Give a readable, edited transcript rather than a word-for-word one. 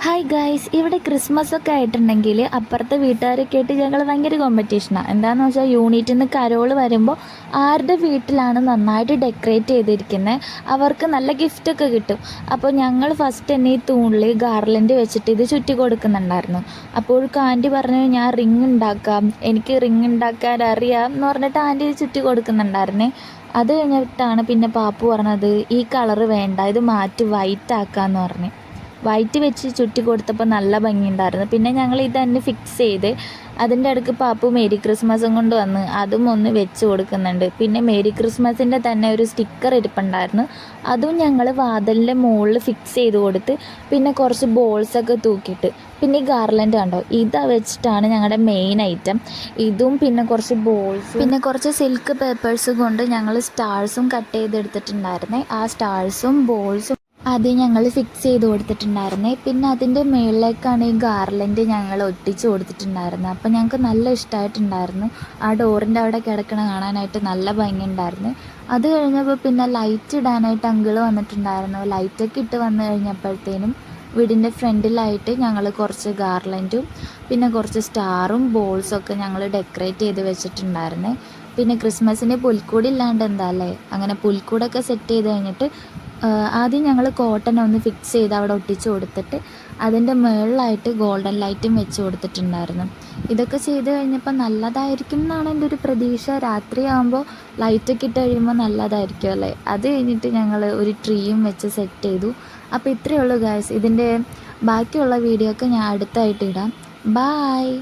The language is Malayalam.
ഹായ് ഗായ്സ്, ഇവിടെ ക്രിസ്മസ് ഒക്കെ ആയിട്ടുണ്ടെങ്കിൽ അപ്പുറത്തെ വീട്ടുകാരൊക്കെ ആയിട്ട് ഞങ്ങൾ ഭയങ്കര കോമ്പറ്റീഷനാണ്. എന്താണെന്ന് വെച്ചാൽ യൂണിറ്റിൽ നിന്ന് കരോൾ വരുമ്പോൾ ആരുടെ വീട്ടിലാണ് നന്നായിട്ട് ഡെക്കറേറ്റ് ചെയ്തിരിക്കുന്നത് അവർക്ക് നല്ല ഗിഫ്റ്റൊക്കെ കിട്ടും. അപ്പോൾ ഞങ്ങൾ ഫസ്റ്റ് തന്നെ ഈ തൂണിൽ ഗാർലൻഡ് വെച്ചിട്ട് ഇത് ചുറ്റി കൊടുക്കുന്നുണ്ടായിരുന്നു. അപ്പോൾ ആൻറ്റി പറഞ്ഞു, ഞാൻ റിങ് ഉണ്ടാക്കാം, എനിക്ക് റിങ് ഉണ്ടാക്കാൻ അറിയാം എന്ന് പറഞ്ഞിട്ട് ആൻറ്റി ഇത് ചുറ്റി കൊടുക്കുന്നുണ്ടായിരുന്നേ. അത് കഴിഞ്ഞിട്ടാണ് പിന്നെ പാപ്പു പറഞ്ഞത്, ഈ കളറ് വേണ്ട, ഇത് മാറ്റി വൈറ്റ് ആക്കാമെന്ന് പറഞ്ഞു. വൈറ്റ് വെച്ച് ചുറ്റി കൊടുത്തപ്പോൾ നല്ല ഭംഗിയുണ്ടായിരുന്നു. പിന്നെ ഞങ്ങൾ ഇത് തന്നെ ഫിക്സ് ചെയ്ത് അതിൻ്റെ അടുക്ക് പാപ്പു മേരി ക്രിസ്മസും കൊണ്ട് വന്ന് അതും ഒന്ന് വെച്ച് കൊടുക്കുന്നുണ്ട്. പിന്നെ മേരി ക്രിസ്മസിൻ്റെ തന്നെ ഒരു സ്റ്റിക്കർ ഇരിപ്പുണ്ടായിരുന്നു, അതും ഞങ്ങൾ വാതിലിൻ്റെ മുകളിൽ ഫിക്സ് ചെയ്ത് കൊടുത്ത് പിന്നെ കുറച്ച് ബോൾസൊക്കെ തൂക്കിയിട്ട് പിന്നെ ഈ ഗാർലൻഡ് കണ്ടോ, ഇതാ വെച്ചിട്ടാണ് ഞങ്ങളുടെ മെയിൻ ഐറ്റം. ഇതും പിന്നെ കുറച്ച് ബോൾസ് പിന്നെ കുറച്ച് സിൽക്ക് പേപ്പേഴ്സ് കൊണ്ട് ഞങ്ങൾ സ്റ്റാർസും കട്ട് ചെയ്തെടുത്തിട്ടുണ്ടായിരുന്നേ. ആ സ്റ്റാർസും ബോൾസും ആദ്യം ഞങ്ങൾ ഫിക്സ് ചെയ്ത് കൊടുത്തിട്ടുണ്ടായിരുന്നേ. പിന്നെ അതിൻ്റെ മുകളിലേക്കാണ് ഈ ഗാർലൻഡ് ഞങ്ങൾ ഒട്ടിച്ച് കൊടുത്തിട്ടുണ്ടായിരുന്നത്. അപ്പോൾ ഞങ്ങൾക്ക് നല്ല ഇഷ്ടമായിട്ടുണ്ടായിരുന്നു. ആ ഡോറിൻ്റെ അവിടെ കിടക്കണ കാണാനായിട്ട് നല്ല ഭംഗിയുണ്ടായിരുന്നു. അത് കഴിഞ്ഞപ്പോൾ പിന്നെ ലൈറ്റ് ഇടാനായിട്ട് അങ്കിള് വന്നിട്ടുണ്ടായിരുന്നു. ലൈറ്റൊക്കെ ഇട്ട് വന്നു കഴിഞ്ഞപ്പോഴത്തേനും വീടിൻ്റെ ഫ്രണ്ടിലായിട്ട് ഞങ്ങൾ കുറച്ച് ഗാർലൻഡും പിന്നെ കുറച്ച് സ്റ്റാറും ബോൾസൊക്കെ ഞങ്ങൾ ഡെക്കറേറ്റ് ചെയ്ത് വെച്ചിട്ടുണ്ടായിരുന്നേ. പിന്നെ ക്രിസ്മസിന് പുൽക്കൂട് ഇല്ലാണ്ട് എന്താ അല്ലേ, അങ്ങനെ പുൽക്കൂടൊക്കെ സെറ്റ് ചെയ്ത് കഴിഞ്ഞിട്ട് ആദ്യം ഞങ്ങൾ കോട്ടൺ ഒന്ന് ഫിക്സ് ചെയ്ത് അവിടെ ഒട്ടിച്ച് കൊടുത്തിട്ട് അതിൻ്റെ മുകളിലായിട്ട് ഗോൾഡൻ ലൈറ്റും വെച്ച് കൊടുത്തിട്ടുണ്ടായിരുന്നു. ഇതൊക്കെ ചെയ്ത് കഴിഞ്ഞപ്പോൾ നല്ലതായിരിക്കും എന്നാണ് എൻ്റെ ഒരു പ്രതീക്ഷ. രാത്രിയാകുമ്പോൾ ലൈറ്റൊക്കെ ഇട്ട് കഴിയുമ്പോൾ നല്ലതായിരിക്കും അല്ലേ. അത് കഴിഞ്ഞിട്ട് ഞങ്ങൾ ഒരു ട്രീയും വെച്ച് സെറ്റ് ചെയ്തു. അപ്പോൾ ഇത്രയേ ഉള്ളൂ ഗായ്സ്. ഇതിൻ്റെ ബാക്കിയുള്ള വീഡിയോ ഒക്കെ ഞാൻ അടുത്തായിട്ട് ഇടാം. ബായ്.